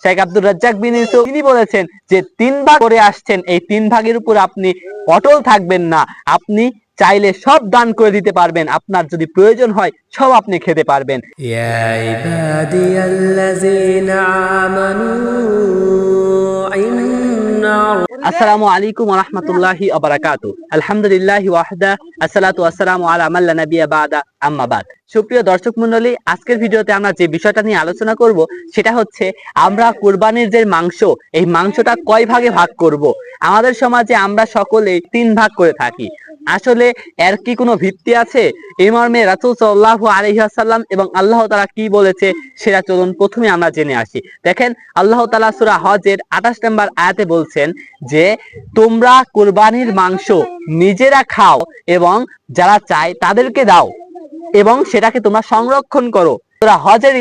শেখ আব্দুর রাজ্জাক বিন ইউসুফ তিনি বলেছেন যে 3 ভাগ করে আসছেন, এই 3 ভাগের উপর আপনি অটল থাকবেন না। আপনি চাইলে সব দান করে দিতে পারবেন, আপনার যদি প্রয়োজন হয় সব আপনি খেতে পারবেন। ইয়া ইবাদিয়াল্লাযীনা আমানু আসসালামু আলাইকুম ওয়া রাহমাতুল্লাহি ওয়া বারাকাতুহু। আলহামদুলিল্লাহি ওয়াহদা, আসসালাতু ওয়াসসালামু আলা মান লা নাবিয়্যা বা'দা, আম্মা বাদ। সুপ্রিয় দর্শক মণ্ডলী, আজকের ভিডিওতে আমরা যে বিষয়টা নিয়ে আলোচনা করব সেটা হচ্ছে আমরা কুরবানির যে মাংস, এই মাংসটা কয় ভাগে ভাগ করব। আমাদের সমাজে আমরা সকলে 3 ভাগ করে থাকি। আসলে এর কি কোনো ভিত্তি আছে? এই মর্মে রাসূল সাল্লাল্লাহু আলাইহি ওয়াসাল্লাম এবং আল্লাহ তাআলা কি বলেছে সেটা চলুন প্রথমে আমরা জেনে আসি। দেখেন, আল্লাহ তাআলা সূরা হজের 28 নম্বর আয়াতে বলছেন যে তোমরা কুরবানির মাংস নিজেরা খাও এবং যারা চায় তাদেরকে দাও এবং সেটাকে তোমরা সংরক্ষণ করো। সূরা হজের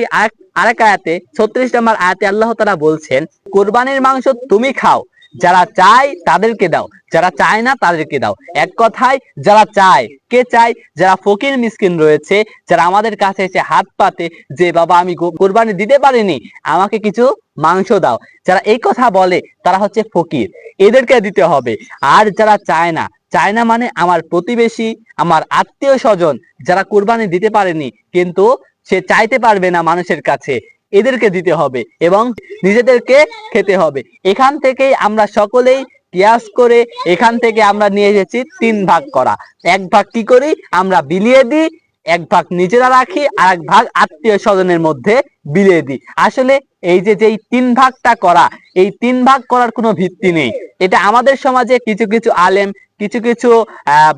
আরেক আয়াতে 36 নম্বর আয়াতে আল্লাহ তাআলা বলছেন কুরবানির মাংস তুমি খাও, যারা চায় তাদেরকে দাও, যারা চায় না তাদেরকে দাও। এক কথায় যারা চায়, কে চায়? যারা ফকির মিসকিন রয়েছে, যারা আমাদের কাছে এসে হাত পাতে যে বাবা আমি কুরবানি দিতে পারিনি, আমাকে কিছু মাংস দাও, যারা এই কথা বলে তারা হচ্ছে ফকির, এদেরকে দিতে হবে। আর যারা চায় না, চায় না মানে আমার প্রতিবেশী, আমার আত্মীয় স্বজন যারা কুরবানি দিতে পারেনি কিন্তু সে চাইতে পারবে না মানুষের কাছে, এদেরকে দিতে হবে এবং নিজেদেরকে খেতে হবে। এখান থেকেই আমরা সকলেই কিয়াস করে এখান থেকে আমরা নিয়ে এসেছি 3 ভাগ করা। 1 ভাগ কি করি? আমরা বিলিয়ে দিই, 1 ভাগ নিজেরা রাখি, আর 1 ভাগ আত্মীয় স্বজনের মধ্যে বিলিয়ে দিই। আসলে এই যে 3 ভাগটা করা, এই 3 ভাগ করার কোনো ভিত্তি নেই। এটা আমাদের সমাজে কিছু কিছু আলেম, কিছু কিছু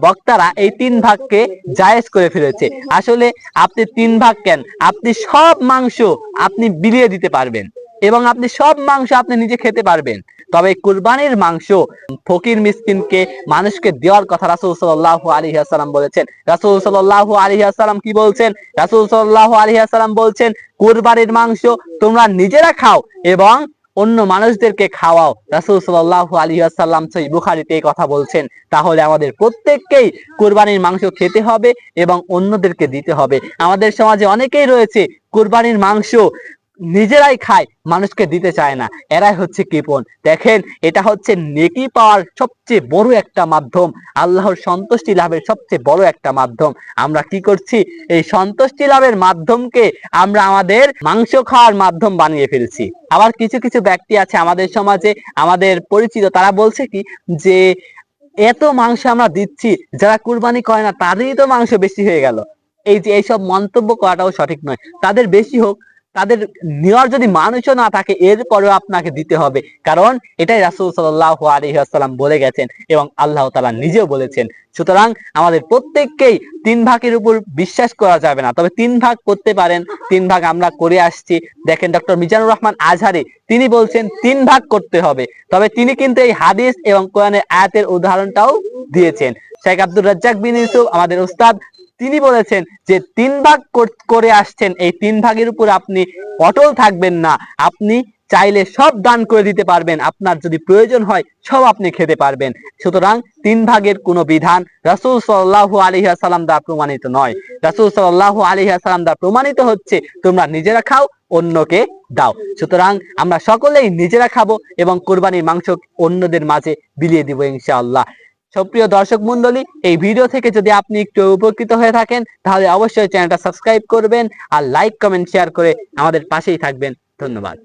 বক্তারা এই 3 ভাগকে জায়েজ করে ফেলেছে। আসলে আপনি 3 ভাগ কেন? আপনি সব মাংস আপনি বিলিয়ে দিতে পারবেন এবং আপনি সব মাংস আপনি নিজে খেতে পারবেন। তবে কুরবানির মাংস ফকির মিসকিনকে মানুষকে দেওয়ার কথা রাসূল সাল্লাল্লাহু আলাইহি ওয়াসাল্লাম বলেছেন। রাসূল সাল্লাল্লাহু আলাইহি ওয়াসাল্লাম কি বলছেন? রাসূল সাল্লাল্লাহু আলাইহি ওয়াসাল্লাম বলছেন কুরবানির মাংস তোমরা নিজেরা খাও এবং অন্য মানুষদেরকে খাওয়াও। রাসূল সাল্লাল্লাহু আলাইহি ওয়াসাল্লাম সহিহ বুখারীতে এই কথা বলছেন। তাহলে আমাদের প্রত্যেককেই কুরবানির মাংস খেতে হবে এবং অন্যদেরকে দিতে হবে। আমাদের সমাজে অনেকেই রয়েছে কুরবানির মাংস নিজেরাই খায়, মানুষকে দিতে চায় না, এরাই হচ্ছে কৃপণ। দেখেন, এটা হচ্ছে নেকি পাওয়ার সবচেয়ে বড় একটা মাধ্যম, আল্লাহর সন্তুষ্টি লাভের সবচেয়ে বড় একটা মাধ্যম। আমরা কি করছি? এই সন্তুষ্টি লাভের মাধ্যমকে আমরা আমাদের মাংস খাওয়ার মাধ্যম বানিয়ে ফেলছি। আবার কিছু কিছু ব্যক্তি আছে আমাদের সমাজে, আমাদের পরিচিত, তারা বলছে কি যে এত মাংস আমরা দিচ্ছি, যারা কুরবানি করে না তাদেরই তো মাংস বেশি হয়ে গেল। এই যে এইসব মন্তব্য করাটাও সঠিক নয়। তাদের বেশি হোক, তাদের নেওয়ার যদি মানুষও না থাকে এরপরেও আপনাকে দিতে হবে, কারণ এটাই রাসূল সাল্লাল্লাহু আলাইহি ওয়াসাল্লাম বলে গেছেন এবং আল্লাহ তাআলা নিজেও বলেছেন। সুতরাং আমাদের প্রত্যেককেই 3 ভাগের উপর বিশ্বাস করা যাবে না, তবে 3 ভাগ করতে পারেন। 3 ভাগ আমরা করে আসছি। দেখেন, ডক্টর মিজানুর রহমান আজহারি তিনি বলছেন 3 ভাগ করতে হবে, তবে তিনি কিন্তু এই হাদিস এবং কোরআনের আয়াতের উদাহরণটাও দিয়েছেন। শেখ আব্দুর রাজ্জাক বিন ইউসুফ আমাদের উস্তাদ তিনি বলেছেন যে 3 ভাগ করে আসছেন, এই 3 ভাগের উপর আপনি অটল থাকবেন না। আপনি চাইলে সব দান করে দিতে পারবেন, আপনার যদি প্রয়োজন হয় সব আপনি খেতে পারবেন। সুতরাং 3 ভাগের কোনো বিধান রাসূল সাল্লাল্লাহু আলাইহি ওয়াসাল্লাম দ্বারা প্রমাণিত নয়। রাসূল সাল্লাল্লাহু আলাইহি ওয়াসাল্লাম দ্বারা প্রমাণিত হচ্ছে তোমরা নিজেরা খাও, অন্যকে দাও। সুতরাং আমরা সকলেই নিজেরা খাবো এবং কুরবানির মাংস অন্যদের মাঝে বিলিয়ে দিব ইনশাআল্লাহ। সুপ্রিয় দর্শক মণ্ডলী, এই ভিডিও থেকে যদি আপনি একটু উপকৃত হয়ে থাকেন তাহলে অবশ্যই চ্যানেলটা সাবস্ক্রাইব করবেন আর লাইক, কমেন্ট, শেয়ার করে আমাদের পাশেই থাকবেন। ধন্যবাদ।